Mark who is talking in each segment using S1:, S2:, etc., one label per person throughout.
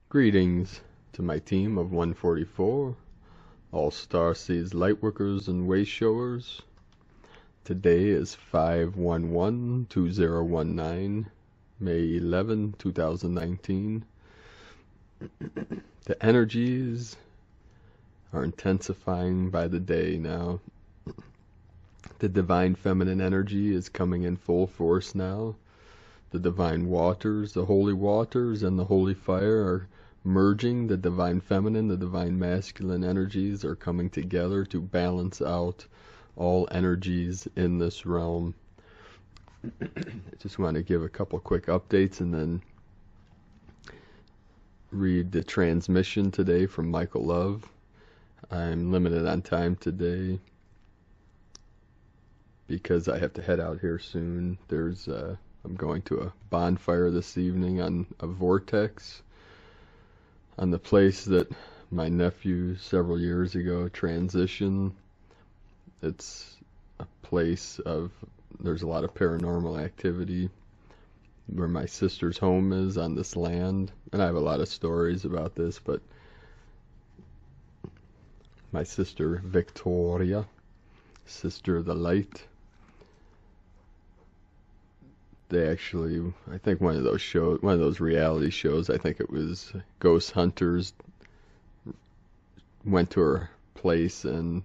S1: Greetings to my team of 144, all Starseeds, Lightworkers, and Wayshowers. Today is 5/11/2019, May 11, 2019. The energies are intensifying by the day now. The divine feminine energy is coming in full force now. The divine waters, the holy waters, and the holy fire are merging. The divine feminine, the divine masculine energies are coming together to balance out all energies in this realm. I just want to give a couple quick updates and then read the transmission today from Michael Love. I'm limited on time today because I have to head out here soon. I'm going to a bonfire this evening on a vortex on the place that my nephew several years ago transitioned. It's a place there's a lot of paranormal activity where my sister's home is on this land, and I have a lot of stories about this, but my sister Victoria, Sister of the Light, they actually, I think one of those reality shows, I think it was Ghost Hunters, went to her place and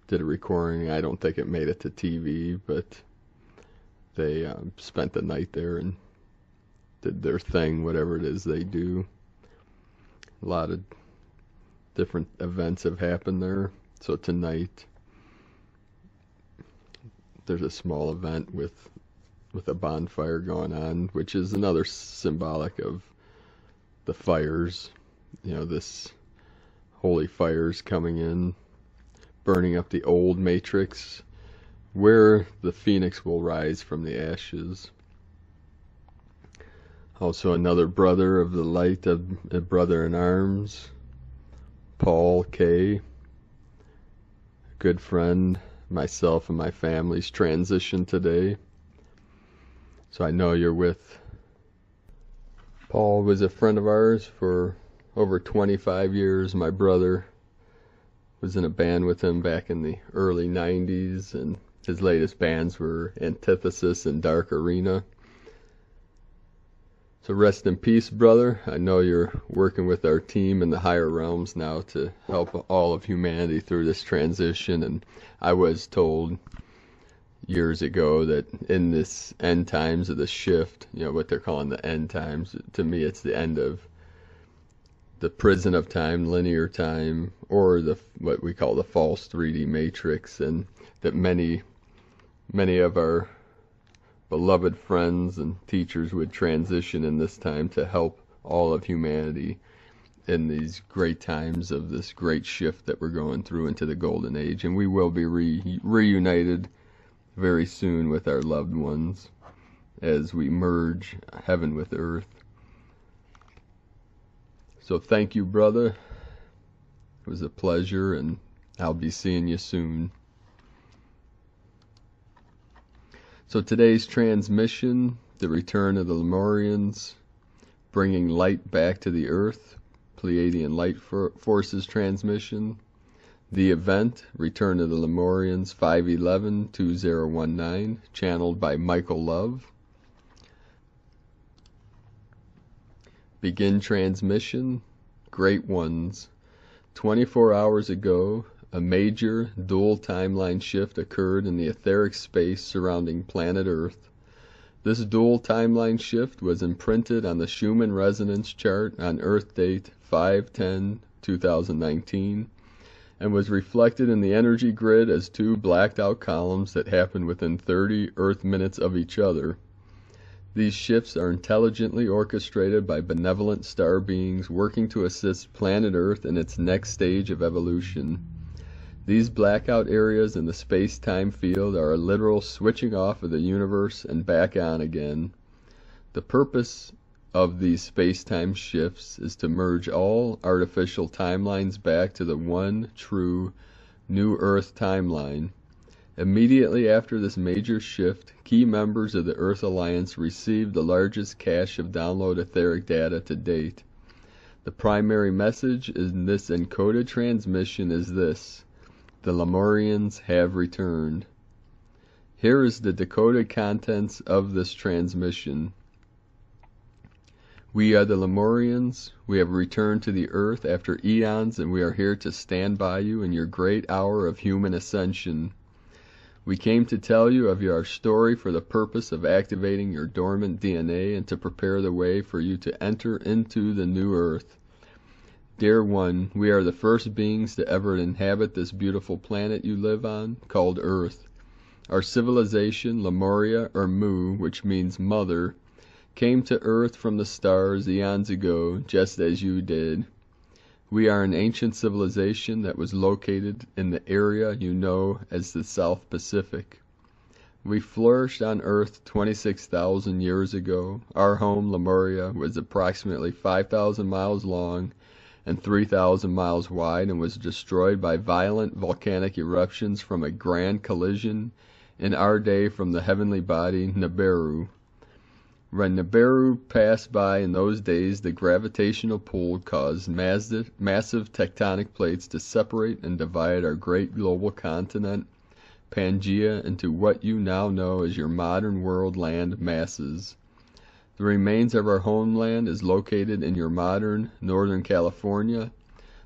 S1: did a recording. I don't think it made it to TV, but they spent the night there and did their thing, whatever it is they do. A lot of different events have happened there. So tonight there's a small event with a bonfire going on, which is another symbolic of the fires, this holy fires coming in, burning up the old matrix, where the phoenix will rise from the ashes. Also another brother of the light, a brother in arms, Paul K., a good friend, myself and my family's transition today. So I know you're with. Paul was a friend of ours for over 25 years. My brother was in a band with him back in the early 90s, and his latest bands were Antithesis and Dark Arena. So rest in peace, brother. I know you're working with our team in the higher realms now to help all of humanity through this transition, and I was told years ago that in this end times of the shift, what they're calling the end times, to me it's the end of the prison of time, linear time, or what we call the false 3D matrix, and that many of our beloved friends and teachers would transition in this time to help all of humanity in these great times of this great shift that we're going through into the golden age. And we will be reunited very soon with our loved ones as we merge heaven with earth. So thank you, brother. It was a pleasure, and I'll be seeing you soon. So today's transmission, the return of the Lemurians, bringing light back to the earth, Pleiadian light forces transmission. The event, Return of the Lemurians, 5/11/2019, channeled by Michael Love. Begin transmission, Great Ones. 24 hours ago, a major dual timeline shift occurred in the etheric space surrounding planet Earth. This dual timeline shift was imprinted on the Schumann resonance chart on Earth date 5/10/2019. and was reflected in the energy grid as two blacked out columns that happened within 30 Earth minutes of each other. These shifts are intelligently orchestrated by benevolent star beings working to assist planet Earth in its next stage of evolution. These blackout areas in the space-time field are a literal switching off of the universe and back on again. The purpose of these space-time shifts is to merge all artificial timelines back to the one true New Earth timeline. Immediately after this major shift, key members of the Earth Alliance received the largest cache of download etheric data to date. The primary message in this encoded transmission is this: the Lemurians have returned. Here is the decoded contents of this transmission. We are the Lemurians. We have returned to the earth after eons, and we are here to stand by you in your great hour of human ascension. We came to tell you of your story for the purpose of activating your dormant DNA and to prepare the way for you to enter into the new earth. Dear one, we are the first beings to ever inhabit this beautiful planet you live on, called Earth. Our civilization, Lemuria, or Mu, which means mother, came to Earth from the stars eons ago, just as you did. We are an ancient civilization that was located in the area you know as the South Pacific. We flourished on Earth 26,000 years ago. Our home, Lemuria, was approximately 5,000 miles long and 3,000 miles wide and was destroyed by violent volcanic eruptions from a grand collision in our day from the heavenly body Nibiru. When Nibiru passed by in those days, the gravitational pull caused massive tectonic plates to separate and divide our great global continent, Pangaea, into what you now know as your modern world land masses. The remains of our homeland is located in your modern Northern California,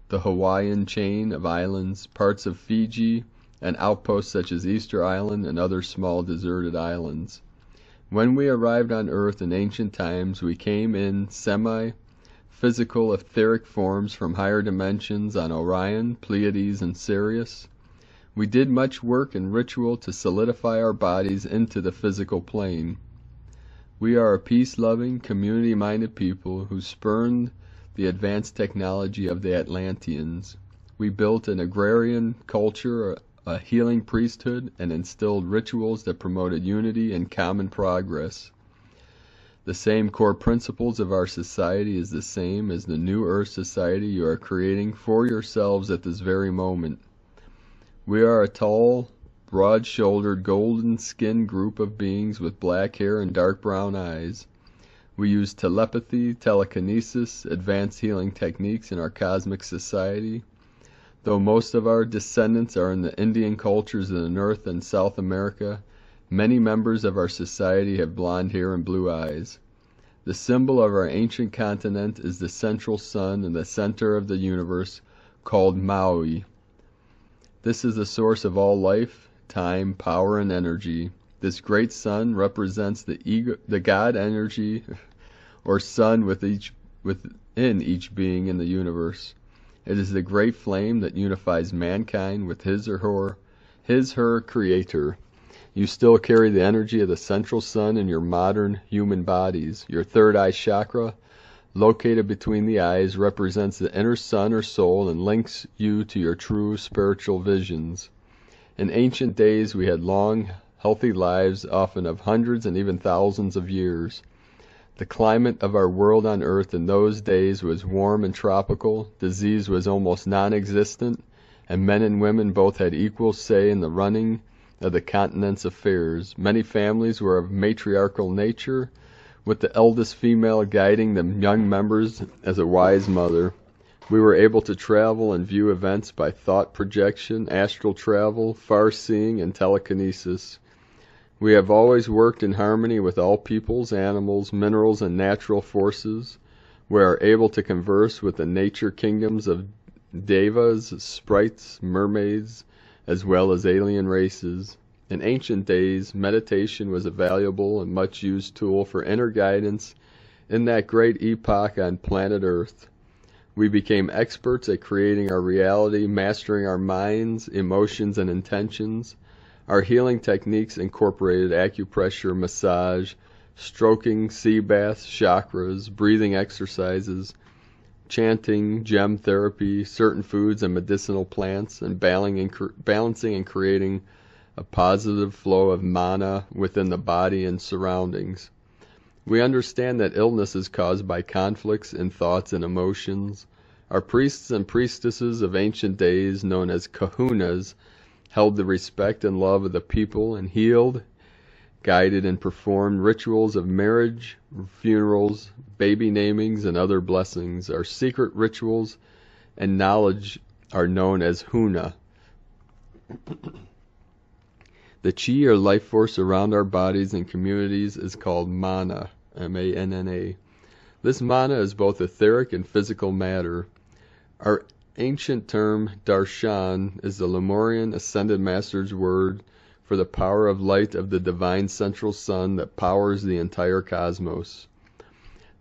S1: the Hawaiian chain of islands, parts of Fiji, and outposts such as Easter Island and other small deserted islands. When we arrived on Earth in ancient times, we came in semi-physical etheric forms from higher dimensions on Orion, Pleiades, and Sirius. We did much work and ritual to solidify our bodies into the physical plane. We are a peace-loving, community-minded people who spurned the advanced technology of the Atlanteans. We built an agrarian culture, a healing priesthood, and instilled rituals that promoted unity and common progress. The same core principles of our society is the same as the New Earth society you are creating for yourselves at this very moment. We are a tall, broad-shouldered, golden-skinned group of beings with black hair and dark brown eyes. We use telepathy, telekinesis, advanced healing techniques in our cosmic society. Though most of our descendants are in the Indian cultures of the North and South America, many members of our society have blonde hair and blue eyes. The symbol of our ancient continent is the central sun in the center of the universe, called Maui. This is the source of all life, time, power, and energy. This great sun represents the God energy, or sun within each being in the universe. It is the great flame that unifies mankind with his or her creator. You still carry the energy of the central sun in your modern human bodies. Your third eye chakra, located between the eyes, represents the inner sun or soul and links you to your true spiritual visions. In ancient days, we had long, healthy lives, often of hundreds and even thousands of years. The climate of our world on Earth in those days was warm and tropical, disease was almost non-existent, and men and women both had equal say in the running of the continent's affairs. Many families were of matriarchal nature, with the eldest female guiding the young members as a wise mother. We were able to travel and view events by thought projection, astral travel, far-seeing, and telekinesis. We have always worked in harmony with all peoples, animals, minerals, and natural forces. We are able to converse with the nature kingdoms of devas, sprites, mermaids, as well as alien races. In ancient days, meditation was a valuable and much-used tool for inner guidance in that great epoch on planet Earth. We became experts at creating our reality, mastering our minds, emotions, and intentions. Our healing techniques incorporated acupressure, massage, stroking, sea baths, chakras, breathing exercises, chanting, gem therapy, certain foods and medicinal plants, and balancing and creating a positive flow of mana within the body and surroundings. We understand that illness is caused by conflicts in thoughts and emotions. Our priests and priestesses of ancient days, known as kahunas, held the respect and love of the people and healed, guided and performed rituals of marriage, funerals, baby namings, and other blessings. Our secret rituals and knowledge are known as Huna. The chi or life force around our bodies and communities is called mana, M-A-N-N-A. This mana is both etheric and physical matter. Our ancient term darshan is the Lemurian ascended master's word for the power of light of the divine central sun that powers the entire cosmos.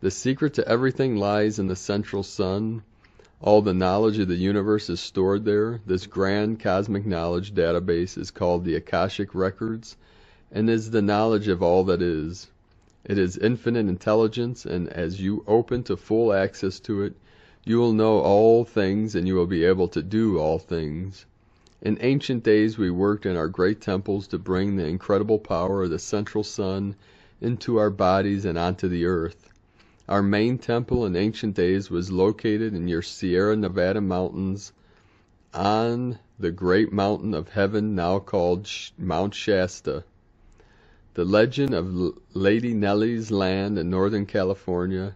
S1: The secret to everything lies in the central sun. All the knowledge of the universe is stored there. This grand cosmic knowledge database is called the Akashic Records and is the knowledge of all that is. It is infinite intelligence, and as you open to full access to it, you will know all things and you will be able to do all things. In ancient days we worked in our great temples to bring the incredible power of the central sun into our bodies and onto the earth. Our main temple in ancient days was located in your Sierra Nevada mountains on the great mountain of heaven now called Mount Shasta. The legend of Lady Nellie's land in Northern California.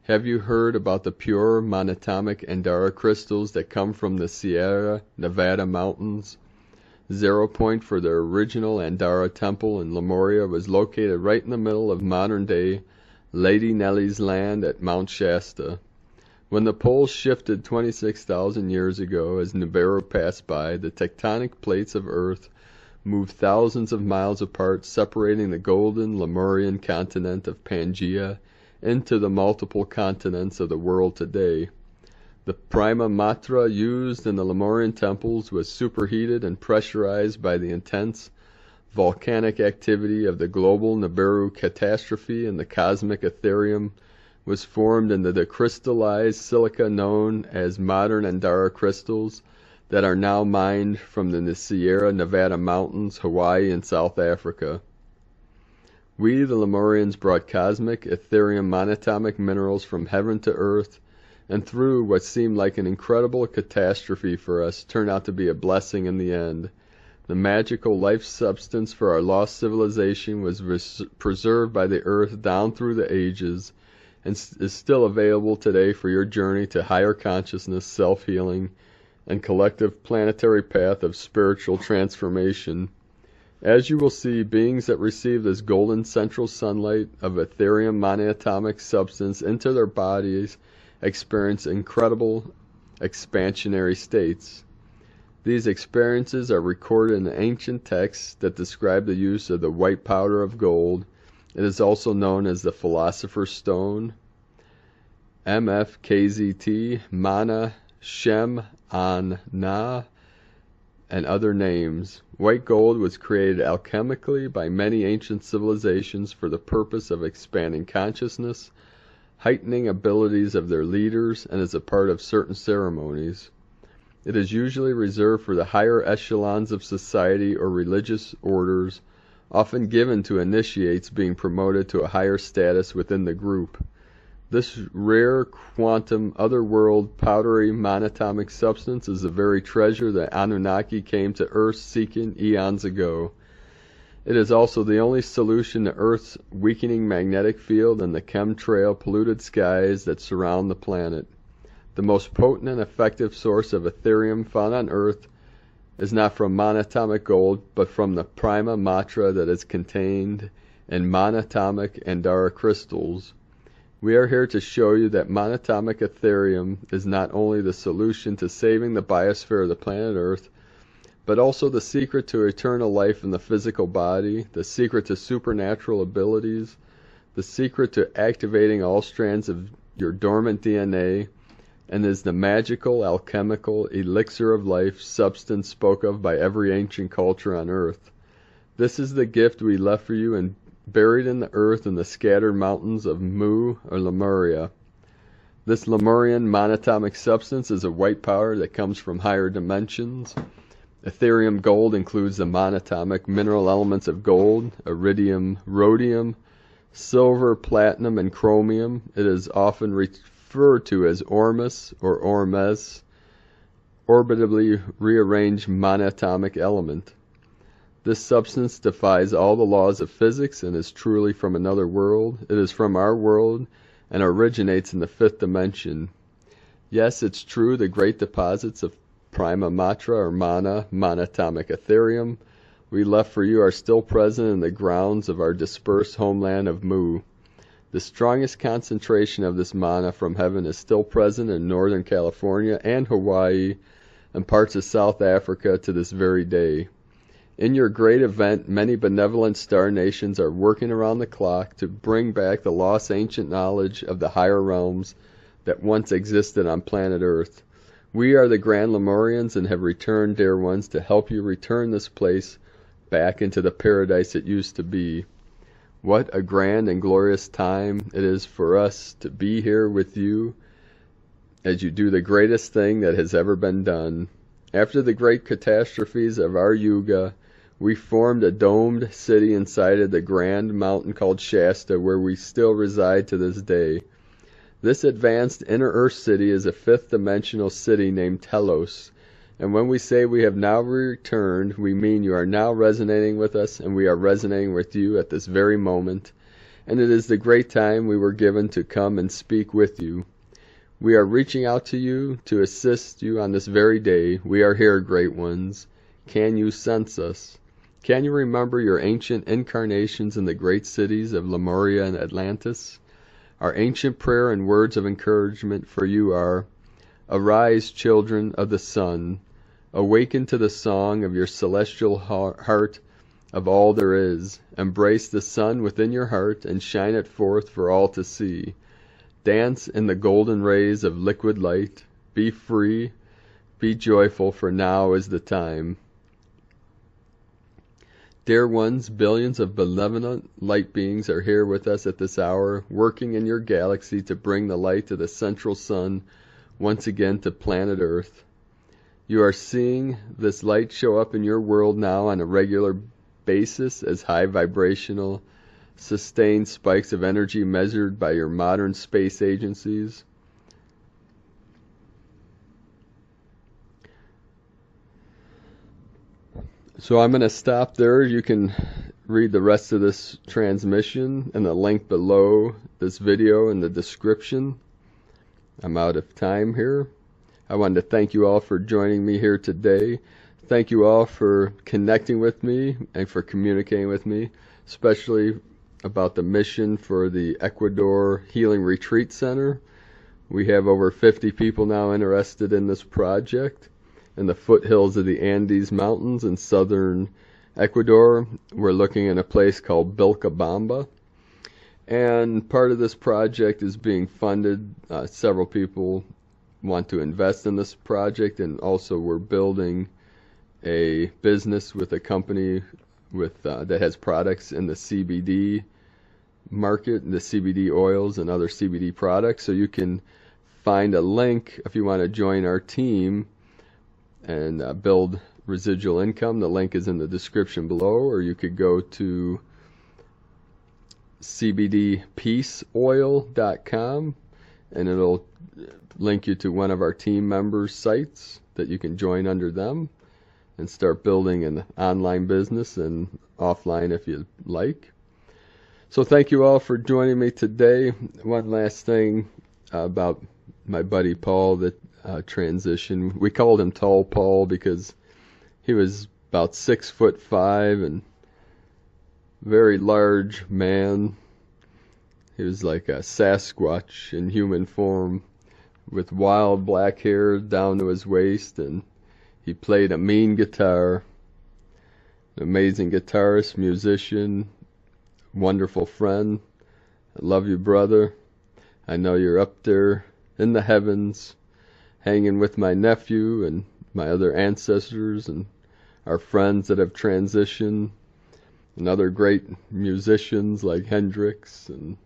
S1: Have you heard about the pure monatomic Andara crystals that come from the Sierra Nevada mountains? 0 point for the original Andara temple in Lemuria was located right in the middle of modern-day Lady Nellie's land at Mount Shasta. When the poles shifted 26,000 years ago as Nibiru passed by, the tectonic plates of Earth moved thousands of miles apart, separating the golden Lemurian continent of Pangaea into the multiple continents of the world today. The prima matra used in the Lemurian temples was superheated and pressurized by the intense volcanic activity of the global Nibiru catastrophe, and the cosmic etherium was formed into the crystallized silica known as modern Andara crystals that are now mined from the Sierra Nevada mountains, Hawaii, and South Africa. We, the Lemurians, brought cosmic, etherium, monatomic minerals from heaven to earth, and through what seemed like an incredible catastrophe for us, turned out to be a blessing in the end. The magical life substance for our lost civilization was preserved by the earth down through the ages, and is still available today for your journey to higher consciousness, self-healing, and collective planetary path of spiritual transformation. As you will see, beings that receive this golden central sunlight of etherium monatomic substance into their bodies experience incredible expansionary states. These experiences are recorded in ancient texts that describe the use of the white powder of gold. It is also known as the Philosopher's Stone, MFKZT, Mana, Shem, An, Na, and other names. White gold was created alchemically by many ancient civilizations for the purpose of expanding consciousness, heightening abilities of their leaders, and as a part of certain ceremonies. It is usually reserved for the higher echelons of society or religious orders, often given to initiates being promoted to a higher status within the group. This rare quantum otherworld powdery monatomic substance is the very treasure that Anunnaki came to Earth seeking eons ago. It is also the only solution to Earth's weakening magnetic field and the chemtrail polluted skies that surround the planet. The most potent and effective source of etherium found on Earth is not from monatomic gold, but from the prima matra that is contained in monatomic Andara crystals. We are here to show you that monatomic etherium is not only the solution to saving the biosphere of the planet Earth, but also the secret to eternal life in the physical body, the secret to supernatural abilities, the secret to activating all strands of your dormant DNA, and is the magical, alchemical, elixir of life substance spoke of by every ancient culture on Earth. This is the gift we left for you and buried in the earth in the scattered mountains of Mu or Lemuria. This Lemurian monatomic substance is a white powder that comes from higher dimensions. Ethereum gold includes the monatomic mineral elements of gold, iridium, rhodium, silver, platinum, and chromium. It is often referred to as ormus or ormes, orbitably rearranged monatomic element. This substance defies all the laws of physics and is truly from another world. It is from our world and originates in the fifth dimension. Yes, it's true, the great deposits of prima matra or mana, monatomic ethereum, we left for you are still present in the grounds of our dispersed homeland of Mu. The strongest concentration of this mana from heaven is still present in Northern California and Hawaii and parts of South Africa to this very day. In your great event, many benevolent star nations are working around the clock to bring back the lost ancient knowledge of the higher realms that once existed on planet Earth. We are the Grand Lemurians and have returned, dear ones, to help you return this place back into the paradise it used to be. What a grand and glorious time it is for us to be here with you as you do the greatest thing that has ever been done. After the great catastrophes of our Yuga, we formed a domed city inside of the grand mountain called Shasta, where we still reside to this day. This advanced inner earth city is a fifth dimensional city named Telos, and when we say we have now returned, we mean you are now resonating with us, and we are resonating with you at this very moment, and it is the great time we were given to come and speak with you. We are reaching out to you to assist you on this very day. We are here, great ones. Can you sense us? Can you remember your ancient incarnations in the great cities of Lemuria and Atlantis? Our ancient prayer and words of encouragement for you are, arise, children of the sun. Awaken to the song of your celestial heart of all there is. Embrace the sun within your heart and shine it forth for all to see. Dance in the golden rays of liquid light. Be free. Be joyful, for now is the time. Dear ones, billions of benevolent light beings are here with us at this hour, working in your galaxy to bring the light to the central sun once again to planet Earth. You are seeing this light show up in your world now on a regular basis as high vibrational, sustained spikes of energy measured by your modern space agencies. So I'm going to stop there. You can read the rest of this transmission and the link below this video in the description. I'm out of time here. I wanted to thank you all for joining me here today. Thank you all for connecting with me and for communicating with me, especially about the mission for the Ecuador Healing Retreat Center. We have over 50 people now interested in this project. In the foothills of the Andes Mountains in southern Ecuador, we're looking at a place called Vilcabamba. And part of this project is being funded. Several people want to invest in this project, and also we're building a business with a company with that has products in the CBD market, the CBD oils and other CBD products. So you can find a link if you want to join our team and build residual income. The link is in the description below, or you could go to cbdpeaceoil.com and it'll link you to one of our team members' sites that you can join under them and start building an online business and offline if you like. So thank you all for joining me today. One last thing about my buddy Paul that transition. We called him Tall Paul because he was about 6'5" and very large man. He was like a Sasquatch in human form with wild black hair down to his waist, and he played a mean guitar. An amazing guitarist, musician, wonderful friend. I love you, brother. I know you're up there in the heavens, hanging with my nephew and my other ancestors and our friends that have transitioned, and other great musicians like Hendrix and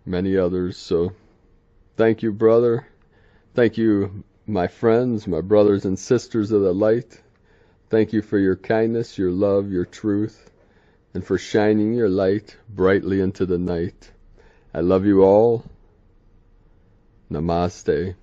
S1: many others. So thank you, brother. Thank you, my friends, my brothers and sisters of the light. Thank you for your kindness, your love, your truth, and for shining your light brightly into the night. I love you all. Namaste.